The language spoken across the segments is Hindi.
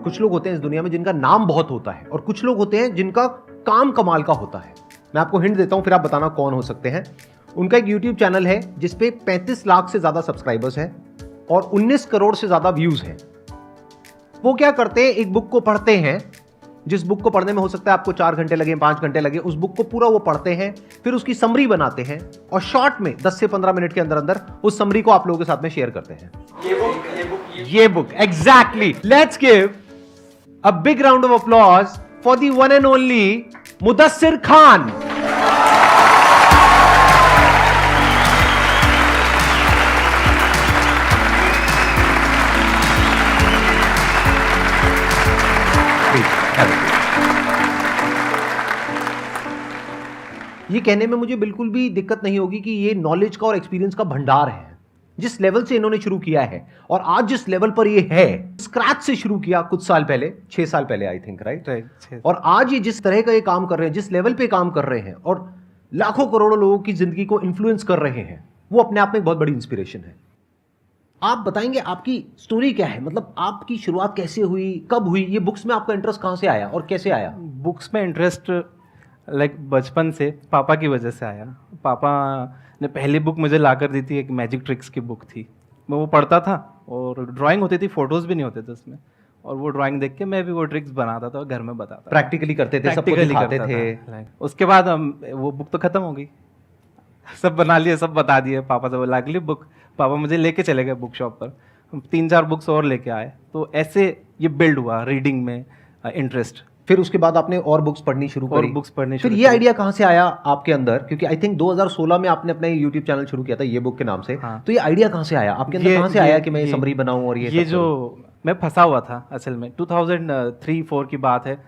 कुछ लोग होते हैं इस दुनिया में जिनका नाम बहुत होता है और कुछ लोग होते हैं जिनका काम कमाल का होता है। मैं आपको हिंट देता हूं, फिर आप बताना कौन हो सकते हैं। उनका एक YouTube चैनल है जिसपे 35 लाख से ज्यादा सब्सक्राइबर्स हैं और 19 करोड़ से ज्यादा व्यूज हैं। वो क्या करते हैं, एक बुक को पढ़ते हैं, जिस बुक को पढ़ने में हो सकता है आपको 4 घंटे लगे, 5 घंटे लगे, उस बुक को पूरा वो पढ़ते हैं, फिर उसकी समरी बनाते हैं और शॉर्ट में 10 से 15 मिनट के अंदर अंदर उस समरी को आप लोगों के साथ में शेयर करते हैं। ये book exactly. Let's give a big round of applause for the one and only Mudassir Khan. ये कहने में मुझे बिल्कुल भी दिक्कत नहीं होगी कि ये नॉलेज का और एक्सपीरियंस का भंडार है। जिस लेवल से इन्होंने शुरू किया है और आज जिस लेवल पर ये है, स्क्रैच से शुरू किया कुछ साल पहले, 6 साल पहले आई थिंक, राइट। और आज ये जिस तरह का ये काम कर रहे हैं, जिस लेवल पे काम कर रहे हैं और लाखों करोड़ों लोगों की जिंदगी को इन्फ्लुएंस कर रहे हैं, वो अपने आप में एक बहुत बड़ी इंस्पिरेशन है। आप बताएंगे आपकी स्टोरी क्या है, मतलब आपकी शुरुआत कैसे हुई, कब हुई, ये बुक्स में आपका इंटरेस्ट कहां से आया और कैसे आया? बुक्स में इंटरेस्ट बचपन से पापा की वजह से आया। पापा ने पहली बुक मुझे ला कर दी थी, एक मैजिक ट्रिक्स की बुक थी। मैं वो पढ़ता था और ड्राइंग होती थी, फोटोज़ भी नहीं होते थे उसमें, और वो ड्राइंग देख के मैं भी वो ट्रिक्स बनाता था और घर में बताता। प्रैक्टिकली करते थे, सबको दिखाते थे। उसके बाद वो बुक तो ख़त्म हो गई, सब बना लिए, सब बता दिए। पापा से वो ला ली बुक, पापा मुझे लेके चले गए बुक शॉप पर, 3-4 बुक्स और लेके आए। तो ऐसे ये बिल्ड हुआ रीडिंग में इंटरेस्ट। फिर उसके बाद आपने और बुक्स पढ़नी शुरू करी। बुक्स पढ़नी फिर ये आइडिया कहाँ से आया आपके अंदर? क्योंकि आई थिंक 2016 में आपने अपना YouTube चैनल शुरू किया था ये बुक के नाम से। हाँ। तो ये आइडिया कहाँ से आया आपके अंदर, कहाँ से आया कि मैं ये समरी बनाऊं? और ये जो मैं फंसा हुआ था असल में 2003-4 की बात है।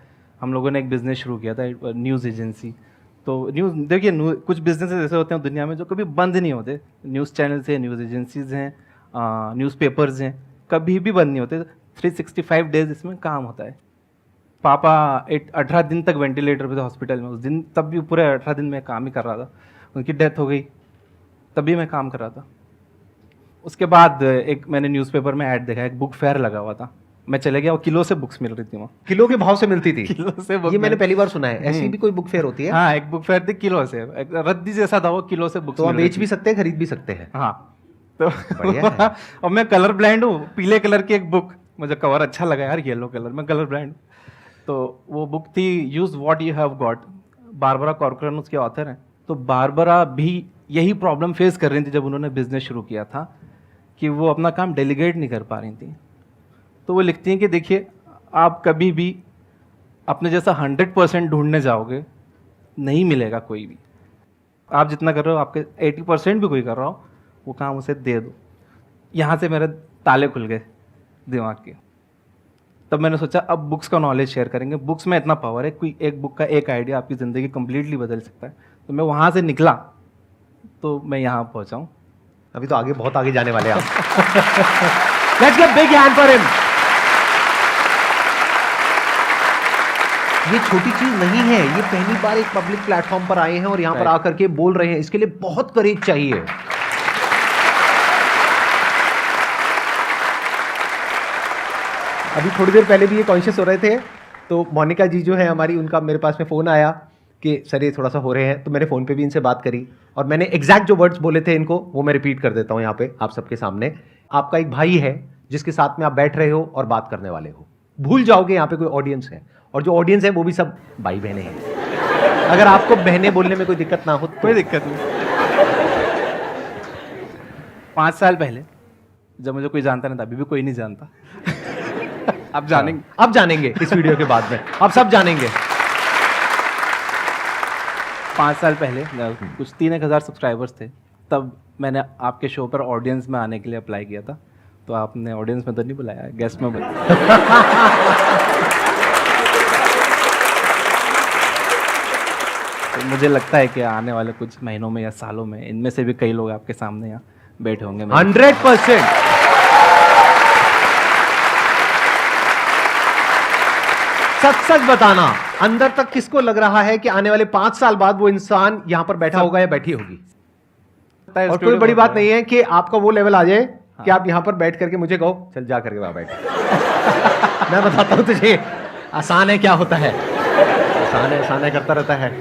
हम लोगों ने एक बिजनेस शुरू किया था, न्यूज़ एजेंसी। तो न्यूज़ देखिए, कुछ बिजनेस ऐसे होते हैं दुनिया में जो कभी बंद नहीं होते। न्यूज़ चैनल्स हैं, न्यूज़ एजेंसीज हैं, न्यूज़पेपर्स हैं, कभी भी बंद नहीं होते। 365 डेज इसमें काम होता है। पापा 18 दिन तक वेंटिलेटर पे थे हॉस्पिटल में उस दिन, तब भी पूरे 18 दिन मैं काम ही कर रहा था। उनकी डेथ हो गई, तभी मैं काम कर रहा था। उसके बाद एक मैंने न्यूज़पेपर में ऐड देखा, एक बुक फेयर लगा हुआ था। मैं चले गया और किलो से बुक्स मिल रही थी वहाँ। किलो के भाव से मिलती थी? किलो से बुक। ये मैंने पहली बार सुना है। ऐसी भी कोई बुक फेयर होती है? हाँ, एक बुक फेयर थी किलो से, एक रद्दी जैसा था वो, किलो से बुक्स। तो आप बेच भी सकते हैं, खरीद भी सकते हैं। हाँ, तो और मैं कलर ब्लाइंड हूँ। पीले कलर की एक बुक, मुझे कवर अच्छा लगा यार, येलो कलर में कलर ब्लाइंड। तो वो बुक थी use what you have got, Barbara Corcoran उसके ऑथर हैं। तो बारबरा भी यही प्रॉब्लम फेस कर रही थी जब उन्होंने बिजनेस शुरू किया था, कि वो अपना काम डेलीगेट नहीं कर पा रही थी। तो वो लिखती हैं कि देखिए, आप कभी भी अपने जैसा 100% ढूंढने जाओगे, नहीं मिलेगा कोई भी। आप जितना कर रहे हो, आपके 80% भी कोई कर रहा हो, वो काम उसे दे दो। यहाँ से मेरे ताले खुल गए दिमाग के। तब मैंने सोचा अब बुक्स का नॉलेज शेयर करेंगे। बुक्स में इतना पावर है, कोई एक बुक का एक आइडिया आपकी ज़िंदगी कंप्लीटली बदल सकता है। तो मैं वहाँ से निकला तो मैं यहाँ पहुँचा हूँ। अभी तो आगे, बहुत आगे जाने वाले हैं आप। Let's give big hand for him. ये छोटी चीज नहीं है, ये पहली बार एक पब्लिक प्लेटफॉर्म पर आए हैं और यहाँ पर आकर के बोल रहे हैं। इसके लिए बहुत करेज चाहिए। अभी थोड़ी देर पहले भी ये कॉन्शियस हो रहे थे, तो मोनिका जी जो है हमारी, उनका मेरे पास में फ़ोन आया कि सर ये थोड़ा सा हो रहे हैं। तो मैंने फ़ोन पे भी इनसे बात करी और मैंने एग्जैक्ट जो वर्ड्स बोले थे इनको, वो मैं रिपीट कर देता हूँ यहाँ पे आप सबके सामने। आपका एक भाई है जिसके साथ में आप बैठ रहे हो और बात करने वाले हो। भूल जाओगे यहाँ पे कोई ऑडियंस है, और जो ऑडियंस है वो भी सब भाई बहनें हैं। अगर आपको बहनें बोलने में कोई दिक्कत ना हो तो कोई दिक्कत नहीं। 5 साल पहले जब मुझे कोई जानता नहीं था, अभी भी कोई नहीं जानता। अब जानेंगे, अब जानेंगे इस वीडियो के बाद में, अब सब जानेंगे। 5 साल पहले कुछ 3-1 हज़ार सब्सक्राइबर्स थे। तब मैंने आपके शो पर ऑडियंस में आने के लिए अप्लाई किया था। तो आपने ऑडियंस में तो नहीं बुलाया, गेस्ट में बुलाया। तो मुझे लगता है कि आने वाले कुछ महीनों में या सालों में इनमें से भी कई लोग आपके सामने यहाँ बैठे होंगे। 100%। सच बताना, अंदर तक किसको लग रहा है कि आने वाले 5 साल बाद वो इंसान यहां पर बैठा होगा या बैठी होगी? और कोई बड़ी बात नहीं है कि आपका वो लेवल आ जाए कि आप यहां पर बैठ करके मुझे कहो चल जा करके वहां बैठ। मैं बताता हूँ तुझे आसान है क्या होता है, आसान है करता रहता है।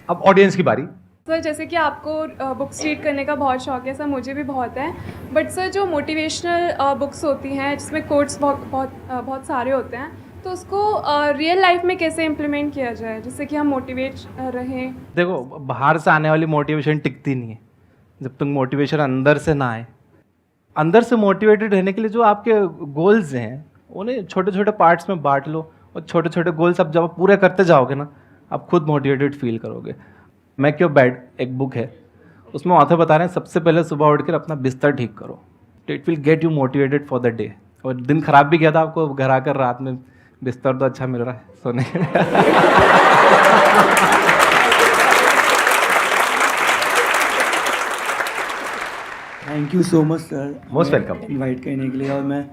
अब ऑडियंस की बारी। सर जैसे कि आपको बुक्स रीड करने का बहुत शौक है सर, मुझे भी बहुत है, बट सर जो मोटिवेशनल बुक्स होती हैं जिसमें कोट्स बहुत सारे होते हैं, तो उसको रियल लाइफ में कैसे इम्प्लीमेंट किया जाए जिससे कि हम मोटिवेट रहें? देखो, बाहर से आने वाली मोटिवेशन टिकती नहीं है जब तक मोटिवेशन अंदर से ना आए। अंदर से मोटिवेटेड रहने के लिए जो आपके गोल्स हैं उन्हें छोटे छोटे पार्ट्स में बांट लो, और छोटे छोटे गोल्स अब जब आप पूरे करते जाओगे ना, आप खुद मोटिवेटेड फील करोगे। मेक योर बेड एक बुक है, उसमें ऑथर बता रहे हैं सबसे पहले सुबह उठकर अपना बिस्तर ठीक करो, तो it will get you motivated for the day. और दिन खराब भी गया था आपको, घर आकर रात में बिस्तर तो अच्छा मिल रहा है सोने के लिए। Thank you so much sir, Most welcome. Invite करने के लिए। और मैं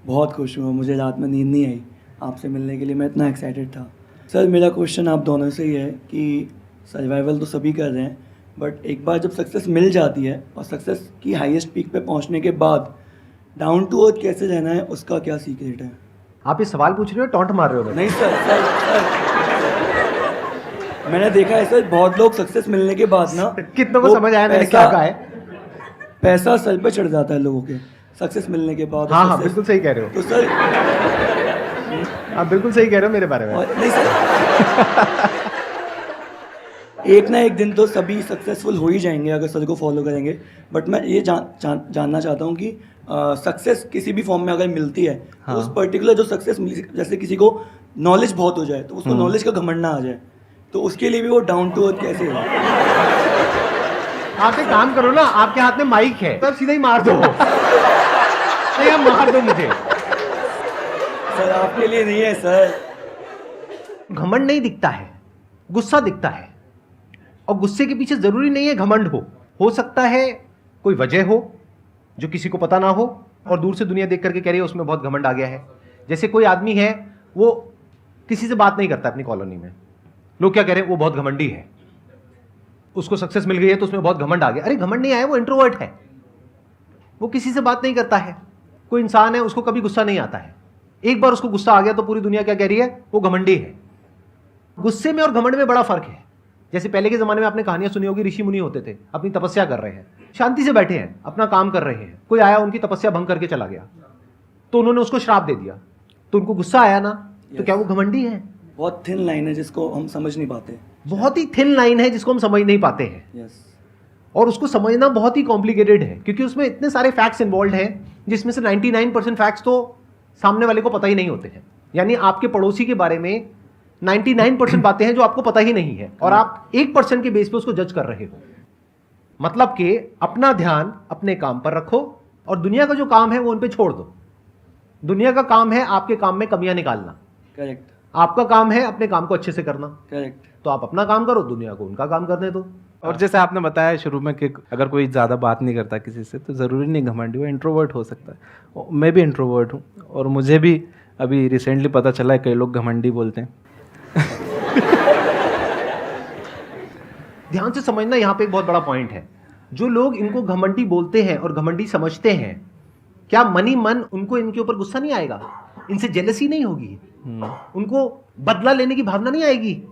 बहुत खुश हूँ, मुझे रात में नींद नहीं आई आपसे मिलने के लिए, मैं इतना एक्साइटेड था। सर मेरा क्वेश्चन आप दोनों से ही है कि सर्वाइवल तो सभी कर रहे हैं, बट एक बार जब सक्सेस मिल जाती है और सक्सेस की हाईएस्ट पीक पे पहुंचने के बाद डाउन टू अर्थ कैसे रहना है, उसका क्या सीक्रेट है? आप ये सवाल पूछ रहे हो, टॉन्ट मार रहे हो? नहीं सर, मैंने देखा है सर, बहुत लोग सक्सेस मिलने के बाद ना कितनों को वो समझ आया मैंने क्या कहा है? पैसा सर पे चढ़ जाता है लोगों के सक्सेस मिलने के बाद। हाँ, success- बिल्कुल सही कह रहे हो। तो सर आप बिल्कुल सही कह रहे हो मेरे बारे में। नहीं सर, एक ना एक दिन तो सभी सक्सेसफुल हो ही जाएंगे अगर सर को फॉलो करेंगे, बट मैं ये जानना चाहता हूँ कि सक्सेस किसी भी फॉर्म में अगर मिलती है तो उस पर्टिकुलर जो सक्सेस, जैसे किसी को नॉलेज बहुत हो जाए तो उसको नॉलेज का घमंड ना आ जाए, तो उसके लिए भी वो डाउन टू अर्थ कैसे है? आप एक काम करो ना, आपके हाथ में माइक है, तब सीधा ही मार दो। नहीं, आप मार दो मुझे। सर आपके लिए नहीं है सर। घमंड नहीं दिखता है, गुस्सा दिखता है, और गुस्से के पीछे जरूरी नहीं है घमंड हो सकता है कोई वजह हो जो किसी को पता ना हो, और दूर से दुनिया देख करके कह रही है उसमें बहुत घमंड आ गया है। जैसे कोई आदमी है, वो किसी से बात नहीं करता अपनी कॉलोनी में, लोग क्या कह रहे हैं, वो बहुत घमंडी है, उसको सक्सेस मिल गई है तो उसमें बहुत घमंड आ गया। अरे घमंड नहीं आया, वो इंट्रोवर्ट है, वो किसी से बात नहीं करता है। कोई इंसान है, उसको कभी गुस्सा नहीं आता है, एक बार उसको गुस्सा आ गया तो पूरी दुनिया क्या कह रही है, वो घमंडी है। गुस्से में और घमंड में बड़ा फर्क है। जैसे पहले के जमाने में आपने कहानियां सुनी होगी, ऋषि मुनि होते थे, अपनी तपस्या कर रहे हैं, शांति से बैठे हैं, अपना काम कर रहे हैं, कोई आया उनकी तपस्या भंग करके चला गया तो उन्होंने उसको श्राप दे दिया, तो उनको गुस्सा आया ना, तो क्या वो घमंडी है? बहुत थिन लाइन है जिसको हम समझ नहीं पाते। बहुत ही थिन लाइन है जिसको हम समझ नहीं पाते हैं। यस। और उसको समझना बहुत ही कॉम्प्लिकेटेड है, क्योंकि उसमें इतने सारे फैक्ट्स इन्वॉल्व हैं जिसमें से 99% फैक्ट्स तो सामने वाले को पता ही नहीं होते हैं। यानी आपके पड़ोसी के बारे में 99% बातें हैं जो आपको पता ही नहीं है, और आप 1% के बेस पे उसको जज कर रहे हो। मतलब कि अपना ध्यान अपने काम पर रखो, और दुनिया का जो काम है वो उन पे छोड़ दो। दुनिया का काम है आपके काम में कमियां निकालना, करेक्ट। आपका काम है अपने काम को अच्छे से करना। करेक्ट। तो आप अपना काम करो, दुनिया को उनका काम करने दो। और जैसे आपने बताया शुरू में कि अगर कोई ज़्यादा बात नहीं करता किसी से तो ज़रूरी नहीं घमंडी, वो इंट्रोवर्ट हो सकता है। मैं भी इंट्रोवर्ट हूँ, और मुझे भी अभी रिसेंटली पता चला है कई लोग घमंडी बोलते हैं। ध्यान से समझना, यहाँ पे एक बहुत बड़ा पॉइंट है। जो लोग इनको घमंडी बोलते हैं और घमंडी समझते हैं, क्या मनी मन उनको इनके ऊपर गुस्सा नहीं आएगा, इनसे जेलसी नहीं होगी, उनको बदला लेने की भावना नहीं आएगी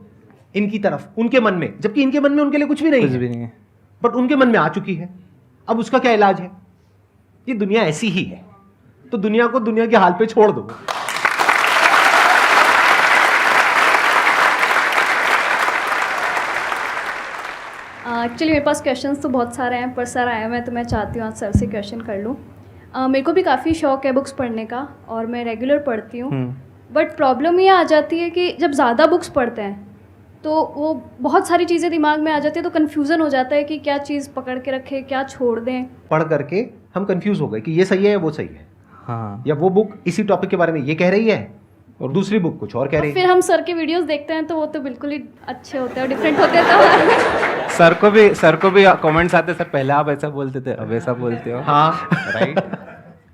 इनकी तरफ, उनके मन में, जबकि इनके मन में उनके लिए कुछ भी नहीं कुछ है, भी नहीं है, बट उनके मन में आ चुकी है। अब उसका क्या इलाज है? ये दुनिया ऐसी ही है, तो दुनिया को दुनिया के हाल पे छोड़ दो। एक्चुअली मेरे पास क्वेश्चंस तो बहुत सारे हैं, पर सर आए हुए हैं तो मैं चाहती हूँ आज सर से क्वेश्चन कर लूँ। मेरे को भी काफ़ी शौक है बुक्स पढ़ने का, और मैं रेगुलर पढ़ती हूँ, बट प्रॉब्लम ये आ जाती है कि जब ज़्यादा बुक्स पढ़ते हैं तो वो बहुत सारी चीज़ें दिमाग में आ जाती है, तो कन्फ्यूज़न हो जाता है कि क्या चीज़ पकड़ के रखें, क्या छोड़ दें। पढ़ करके हम कंफ्यूज हो गए कि ये सही है या वो सही है, हाँ, या वो बुक इसी टॉपिक के बारे में ये कह रही है और दूसरी बुक कुछ और कह रही है। फिर हम सर के वीडियोस देखते हैं तो वो तो बिल्कुल ही अच्छे होते हैं और डिफरेंट होते हैं। तो सर को भी कमेंट्स आते, सर पहले आप ऐसा बोलते थे अब ऐसा बोलते हो। हाँ, राइट।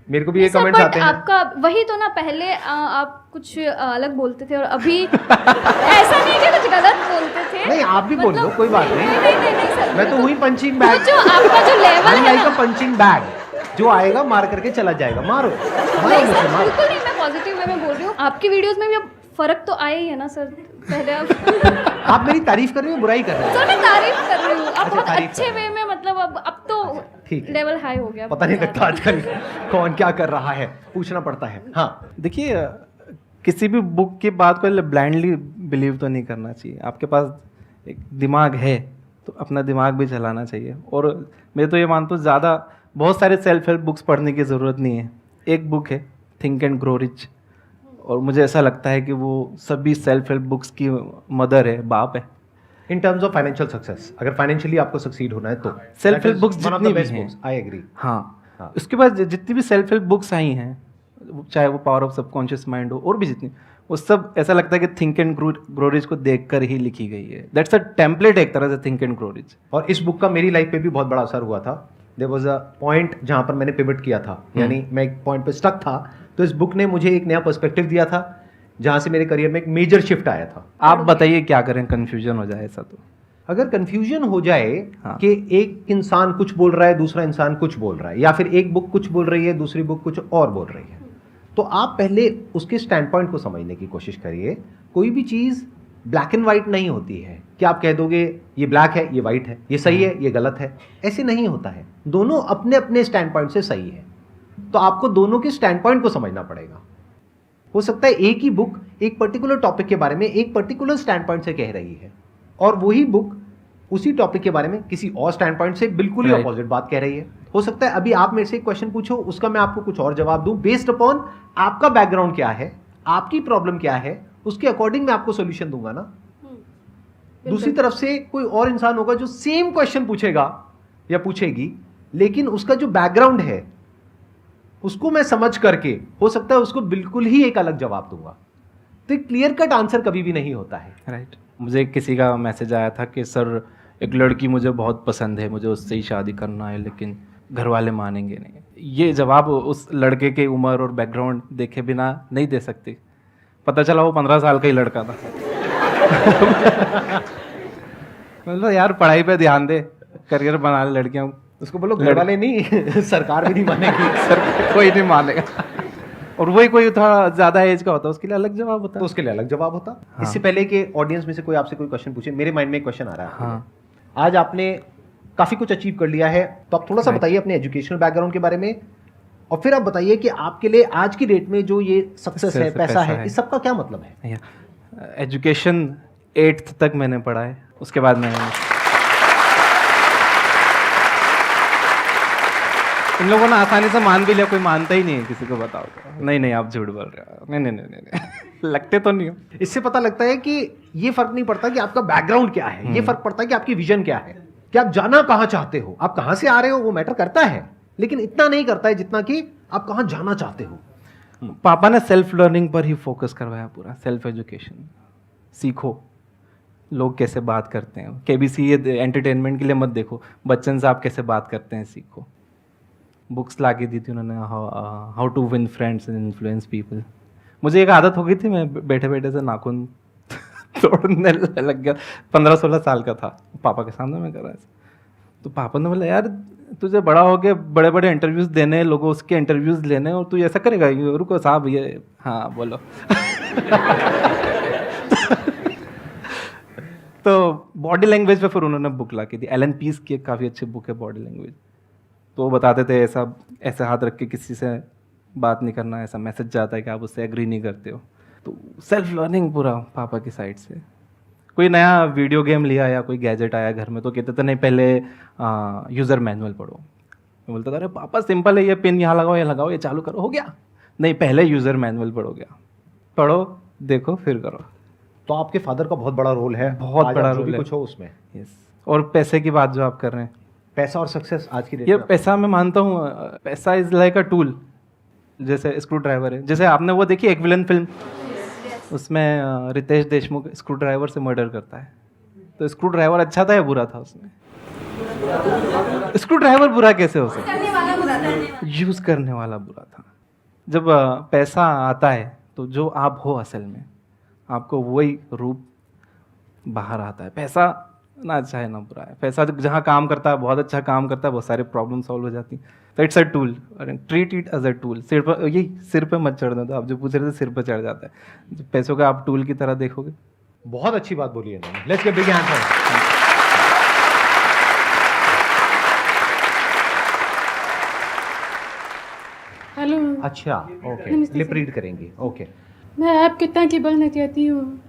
मेरे को भी ये सर, कमेंट्स but आते हैं। आपका वही तो ना, पहले आप कुछ अलग बोलते थे और अभी ऐसा नहीं कि कुछ गलत बोलते थे। नहीं, आप भी बोल लो, कोई बात नहीं। नहीं सर, मैं तो हुई पंचिंग बैग, जो आपका जो लेवल है लाइक ना, अ पंचिंग बैग, जो आएगा मार करके चला जाएगा। मारो मारो नहीं मुझे, सर, मारो। बिल्कुल नहीं, मैं पॉजिटिव वे में बोल रही हूँ, आपकी वीडियोस में भी अब फ़र्क तो आया ही है ना सर। पहले आप आप मेरी तारीफ कर रहे हो, बुराई कर रहे हो? सर मैं तारीफ कर रही हूँ, अब अच्छा, बहुत तारीफ अच्छे कर रहे वे में, मतलब अब तो ठीक है। लेवल हाई हो गया। पता नहीं लगता आजकल कौन क्या कर रहा है, पूछना पड़ता है। हाँ, देखिए किसी भी बुक की बात को ब्लाइंडली बिलीव तो नहीं करना चाहिए। आपके पास एक दिमाग है तो अपना दिमाग भी चलाना चाहिए। और मैं तो ये मानता हूँ ज़्यादा बहुत सारे सेल्फ हेल्प बुक्स पढ़ने की ज़रूरत नहीं है। एक बुक है थिंक एंड ग्रो रिच, और मुझे ऐसा लगता है कि वो सभी सेल्फ हेल्प बुक्स की मदर है, बाप है। In terms of financial success, अगर फाइनेंशियली आपको सक्सीड होना है तो सेल्फ हेल्प बुक्स जितनी भी हैं, आई एग्री। हाँ, उसके बाद जितनी भी सेल्फ हेल्प बुक्स आई हैं, चाहे वो पावर ऑफ सबकॉन्शियस माइंड हो और भी जितनी, वो सब ऐसा लगता है कि थिंक एंड ग्रो रिच को देखकर ही लिखी गई है। दैट्स अ टेम्पलेट एक तरह से, थिंक एंड ग्रो रिच। और इस बुक का मेरी लाइफ पे भी बहुत बड़ा असर हुआ था। देयर वाज अ पॉइंट जहाँ पर मैंने पिवट किया था, यानी मैं एक पॉइंट पे स्टक था, तो इस बुक ने मुझे एक नया पर्सपेक्टिव दिया था, जहाँ से मेरे करियर में एक मेजर शिफ्ट आया था। आप बताइए क्या करें, कंफ्यूजन हो जाए ऐसा तो? अगर कंफ्यूजन हो जाए हाँ। कि एक इंसान कुछ बोल रहा है, दूसरा इंसान कुछ बोल रहा है, या फिर एक बुक कुछ बोल रही है, दूसरी बुक कुछ और बोल रही है, तो आप पहले उसके स्टैंड पॉइंट को समझने की कोशिश करिए। कोई भी चीज़ ब्लैक एंड वाइट नहीं होती है कि आप कह दोगे ये ब्लैक है, ये वाइट है, ये सही है, ये गलत है। ऐसे नहीं होता है। दोनों अपने अपने स्टैंड पॉइंट से सही है, तो आपको दोनों के स्टैंड पॉइंट को समझना पड़ेगा। हो सकता है एक ही बुक एक पर्टिकुलर टॉपिक के बारे में एक पर्टिकुलर स्टैंड पॉइंट से कह रही है, और वही बुक उसी टॉपिक के बारे में किसी और स्टैंड पॉइंट से बिल्कुल ही Right. अपोजिट बात कह रही है। हो सकता है अभी आप मेरे से एक क्वेश्चन पूछो, उसका मैं आपको कुछ और जवाब दूं, बेस्ड अपॉन आपका बैकग्राउंड क्या है, आपकी प्रॉब्लम क्या है, उसके अकॉर्डिंग मैं आपको सोल्यूशन दूंगा ना। दूसरी तरफ से कोई और इंसान होगा जो सेम क्वेश्चन पूछेगा या पूछेगी, लेकिन उसका जो बैकग्राउंड है उसको मैं समझ करके हो सकता है उसको बिल्कुल ही एक अलग जवाब दूंगा। तो क्लियर कट आंसर कभी भी नहीं होता है। राइट। मुझे किसी का मैसेज आया था कि सर एक लड़की मुझे बहुत पसंद है, मुझे उससे ही शादी करना है, लेकिन घर वाले मानेंगे नहीं। ये जवाब उस लड़के के उम्र और बैकग्राउंड देखे बिना नहीं दे सकते। पता चला वो 15 साल का ही लड़का था। मतलब यार पढ़ाई पे ध्यान दे, करियर बना ले लड़कियां। उसको बोलो घर वाले नहीं सरकार भी नहीं मानेगी। सर कोई नहीं मानेगा। और वही कोई थोड़ा ज़्यादा एज का होता है, उसके लिए अलग जवाब होता तो है। उसके लिए अलग जवाब होता। हाँ। इससे पहले कि ऑडियंस में से कोई आपसे कोई क्वेश्चन पूछे, मेरे माइंड में एक क्वेश्चन आ रहा है। हाँ। आज आपने काफ़ी कुछ अचीव कर लिया है, तो आप थोड़ा सा बताइए अपने एजुकेशनल बैकग्राउंड के बारे में, और फिर आप बताइए कि आपके लिए आज की डेट में जो ये सक्सेस है, पैसा है, इस सब का क्या मतलब है? एजुकेशन 8th तक मैंने पढ़ा है, उसके बाद मैंने इन लोगों ने आसानी से मान भी लिया, कोई मानता ही नहीं है किसी को बताओ तो। नहीं आप झूठ बोल रहे हो, नहीं लगते तो नहीं हो। इससे पता लगता है कि ये फर्क नहीं पड़ता कि आपका बैकग्राउंड क्या है, ये फर्क पड़ता है कि आपकी विजन क्या है, कि आप जाना कहाँ चाहते हो। आप कहाँ से आ रहे हो वो मैटर करता है, लेकिन इतना नहीं करता है जितना कि आप कहाँ जाना चाहते हो। पापा ने सेल्फ लर्निंग पर ही फोकस करवाया, पूरा सेल्फ एजुकेशन। सीखो लोग कैसे बात करते हैं, केबीसी ये एंटरटेनमेंट के लिए मत देखो, बच्चन से आप कैसे बात करते हैं सीखो। बुक्स ला के दी थी उन्होंने, how to win friends and influence people. मुझे एक आदत हो गई थी, मैं बैठे बैठे से नाखून तोड़ने लग गया। 15-16 साल का था, पापा के सामने मैं कर रहा था। तो पापा ने बोला यार तुझे बड़ा हो गया, बड़े बड़े इंटरव्यूज़ देने, लोगों उसके इंटरव्यूज़ लेने, और तू ऐसा करेगा? रुको साहब ये, हाँ बोलो। तो बॉडी लैंग्वेज पे फिर उन्होंने बुक ला के दी। एलन पीस की एक काफ़ी अच्छी बुक है बॉडी लैंग्वेज। तो वो बताते थे ऐसे हाथ रख के किसी से बात नहीं करना, ऐसा मैसेज जाता है कि आप उससे एग्री नहीं करते हो। तो सेल्फ लर्निंग पूरा पापा की साइड से। कोई नया वीडियो गेम लिया या कोई गैजेट आया घर में तो कहते थे नहीं पहले यूज़र मैनुअल पढ़ो। मैं बोलता था अरे पापा सिंपल है, ये पिन यहाँ लगाओ, ये लगाओ, ये चालू करो, हो गया। नहीं पहले यूज़र मैनुअल पढ़ो, देखो फिर करो। तो आपके फादर का बहुत बड़ा रोल है, बहुत आज बड़ा आप जो रोल भी है। कुछ हो उसमें। यस। और पैसे की बात जो आप कर रहे हैं, पैसा और सक्सेस आज की डेट ये में पैसा मैं मानता हूँ, पैसा इज लाइक अ टूल। जैसे स्क्रू ड्राइवर है, जैसे आपने वो देखी एक विलन फिल्म, उसमें रितेश देशमुख स्क्रू ड्राइवर से मर्डर करता है। तो स्क्रू ड्राइवर अच्छा था या बुरा था उसमें? स्क्रू ड्राइवर बुरा कैसे हो सकता? यूज करने वाला बुरा था। जब पैसा आता है तो जो आप हो असल में, आपको वही रूप बाहर आता है। पैसा ना अच्छा है ना बुरा है। पैसा जहाँ काम करता है, बहुत अच्छा काम करता है, बहुत सारे प्रॉब्लम सॉल्व हो जाती हैं। तो it's a tool, treat it as a tool. सिर पे मत चढ़ने दो। आप जो पूछ रहे थे सिर पे चढ़ जाता है, पैसों का आप टूल की तरह देखोगे। बहुत अच्छी बात बोली है इन्होंने। Let's give big hand for him. Hello, अच्छा, ओके, नमस्ते लिप सर। रीड करेंगी, ओके। मैं आपके ताकि बोलना चाहती हूँ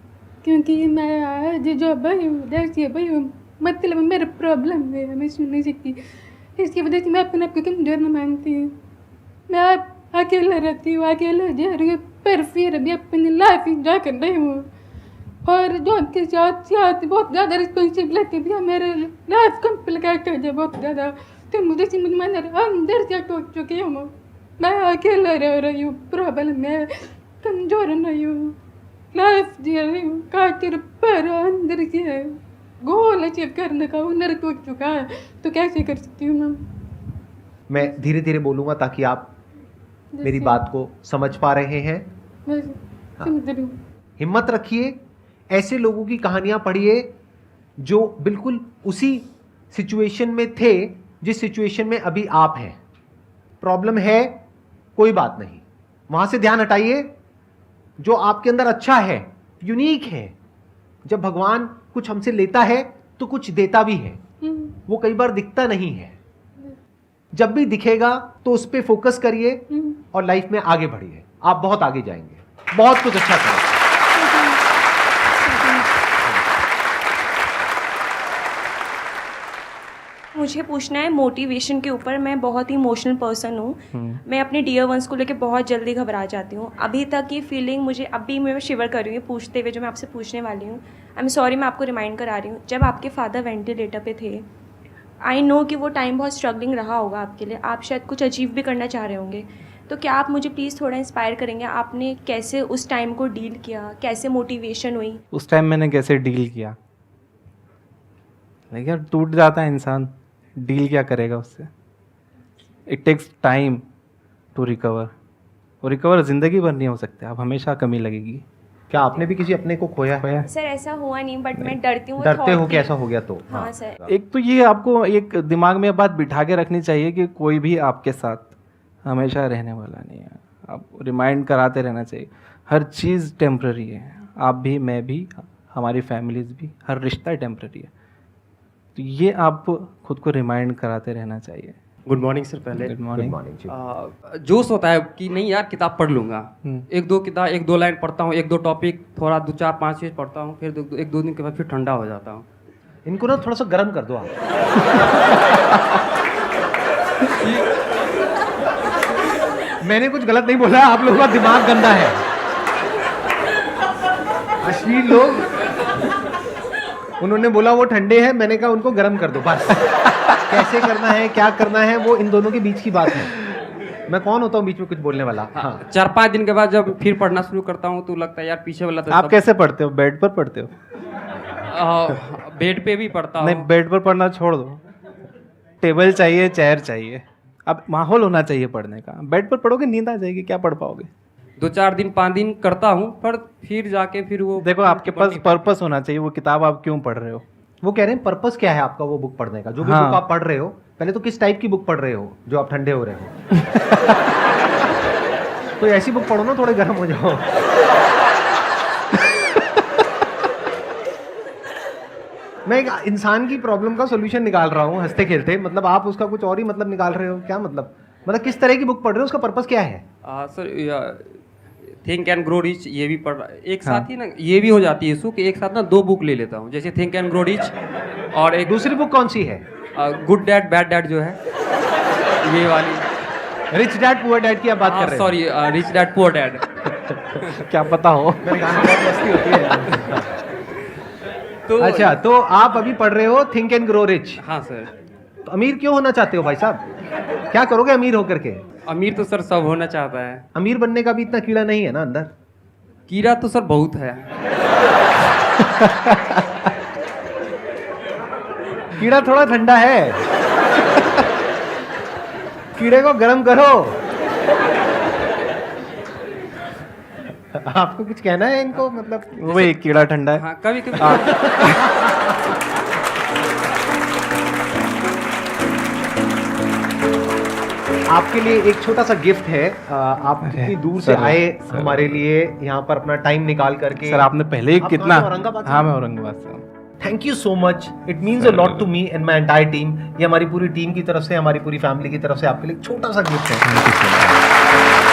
क्योंकि मैं आज जो भाई हूँ देखिए भाई हूँ, मतलब मेरा प्रॉब्लम है, मैं सुन नहीं सकती, इसकी वजह से मैं अपने आप को कमजोर न मानती हूँ। मैं आप अकेला रहती हूँ, अकेला जा रही हूँ, पर फिर भी अपनी लाइफ इंजॉय कर रही हूँ। और जो आपके साथ साथ बहुत ज़्यादा रिस्पॉन्सिबिलिटी भी है, मेरे लाइफ कॉम्प्लिकेटेड है बहुत ज़्यादा, तो मुझे समझ में नहीं आ रहा, अंदर से टूट चुकी हूँ। मैं अकेला रह रही हूँ, प्रॉब्लम है, कमजोर नहीं हूँ, लाइफ जी रही हूँ खातिर, पर अंदर से गोल अचीव करने का हुनर टूट चुका है, तो कैसे कर सकती हूँ मैम? मैं धीरे धीरे बोलूंगा ताकि आप मेरी जैसे- बात को समझ पा रहे हैं। मैं समझ रही हूँ। हिम्मत रखिए, ऐसे लोगों की कहानियां पढ़िए जो बिल्कुल उसी सिचुएशन में थे जिस सिचुएशन में अभी आप हैं। प्रॉब्लम है, कोई बात नहीं, वहां से ध्यान हटाइए। जो आपके अंदर अच्छा है, यूनिक है, जब भगवान कुछ हमसे लेता है तो कुछ देता भी है, वो कई बार दिखता नहीं है। जब भी दिखेगा तो उस पर फोकस करिए और लाइफ में आगे बढ़िए। आप बहुत आगे जाएंगे, बहुत कुछ अच्छा करेंगे। मुझे पूछना है मोटिवेशन के ऊपर। मैं बहुत ही इमोशनल पर्सन हूँ। मैं अपने डियर वंस को लेकर बहुत जल्दी घबरा जाती हूँ। अभी तक ये फीलिंग मुझे अभी मैं शिवर कर रही हूँ पूछते हुए, जो मैं आपसे पूछने वाली हूँ। आई एम सॉरी, मैं आपको रिमाइंड करा रही हूँ। जब आपके फादर वेंटिलेटर पे थे, आई नो कि वो टाइम बहुत स्ट्रगलिंग रहा होगा आपके लिए, आप शायद कुछ अचीव भी करना चाह रहे होंगे। तो क्या आप मुझे प्लीज़ थोड़ा इंस्पायर करेंगे, आपने कैसे उस टाइम को डील किया, कैसे मोटिवेशन हुई? उस टाइम मैंने कैसे डील किया, देखिए यार, टूट जाता है इंसान, डील क्या करेगा उससे। It takes time to recover. और रिकवर ज़िंदगी भर नहीं हो सकते, आप हमेशा कमी लगेगी। क्या आपने भी किसी अपने को खोया है? सर ऐसा हुआ नहीं, बट मैं डरती हूँ। डरते हो कि ऐसा हो गया तो? हाँ सर। एक तो ये आपको एक दिमाग में बात बिठा के रखनी चाहिए कि कोई भी आपके साथ हमेशा रहने वाला नहीं है। आप रिमाइंड कराते रहना चाहिए, हर चीज़ टेम्प्ररी है। आप भी, मैं भी, हमारी फैमिलीज भी, हर रिश्ता टेम्प्ररी है। तो ये आप खुद को रिमाइंड कराते रहना चाहिए। Good morning sir. पहले गुड गुड मॉर्निंग। मॉर्निंग जी। जोश होता है कि नहीं यार किताब पढ़ लूँगा, एक दो किताब, एक दो लाइन पढ़ता हूँ, एक दो टॉपिक थोड़ा 2-4-5 पेज पढ़ता हूँ, फिर एक दो दिन के बाद फिर ठंडा हो जाता हूँ। इनको ना थोड़ा सा गर्म कर दो आप। मैंने कुछ गलत नहीं बोला, आप लोगों का दिमाग गंदा है। अश्लील लोग, उन्होंने बोला वो ठंडे हैं, मैंने कहा उनको गर्म कर दो बस। कैसे करना है, क्या करना है, वो इन दोनों के बीच की बात है। मैं कौन होता हूँ बीच में कुछ बोलने वाला? हाँ। 4-5 दिन के बाद जब फिर पढ़ना शुरू करता हूँ तो लगता है यार पीछे वाला तो आप कैसे पढ़ते हो? बेड पर पढ़ते हो? बेड पे भी पढ़ता नहीं, हूँ। बेड पर पढ़ना छोड़ दो, टेबल चाहिए, चेयर चाहिए। अब माहौल होना चाहिए पढ़ने का। बेड पर पढ़ोगे नींद आ जाएगी, क्या पढ़ पाओगे? 2-4 दिन 5 दिन करता हूँ, पर फिर जाके फिर वो देखो, आपके पास पर्पस होना चाहिए, वो किताब आप क्यों पढ़ रहे हो। वो कह रहे हैं पर्पस क्या है आपका वो बुक पढ़ने का? जो भी हाँ। बुक आप पढ़ रहे हो, पहले तो किस टाइप की बुक पढ़ रहे हो जो आप ठंडे हो रहे हो? तो ऐसी बुक पढ़ो ना, थोड़े गर्म हो जाओ। मैं एक इंसान की प्रॉब्लम का सॉल्यूशन निकाल रहा हूँ हंसते खेलते, मतलब आप उसका कुछ और ही मतलब निकाल रहे हो। क्या मतलब किस तरह की बुक पढ़ रहे हो, उसका पर्पस क्या है? Sir think and grow rich ये भी पढ़ रहा है एक साथ ही ना, ये भी हो जाती है इशू कि एक साथ ना 2 बुक ले लेता हूँ, जैसे थिंक एंड ग्रो रिच और एक दूसरी बुक कौन सी है? गुड डैड बैड डैड जो है, ये वाली। रिच डैड पुअर डैड की आप बात कर रहे हैं? Sorry, rich dad poor dad. क्या पता हो। मैंने कहा बहुत मस्ती होती है यार। तो अच्छा, तो आप अभी पढ़ रहे हो थिंक एंड ग्रो रिच। हाँ सर। तो अमीर क्यों होना चाहते हो भाई साहब? क्या करोगे अमीर होकर के? अमीर तो सर सब होना चाहता है, अमीर बनने का भी इतना कीड़ा नहीं है ना अंदर। कीड़ा तो सर बहुत है। कीड़ा थोड़ा ठंडा है, कीड़े को गर्म करो। आपको कुछ कहना है इनको, मतलब वही कीड़ा ठंडा है। हाँ, कभी कभी आपके लिए एक छोटा सा गिफ्ट है। आप कितनी दूर से सर, आए सर। हमारे लिए यहाँ पर अपना टाइम निकाल करके। सर आपने पहले ही आप कितना, कहाँ से, औरंगाबाद से? हाँ मैं औरंगाबाद से हूँ। Thank you so much, it means a lot to me and my entire team. ये हमारी पूरी टीम की तरफ से, हमारी पूरी फैमिली की तरफ से आपके लिए एक छोटा सा गिफ्ट है। Thank you so much.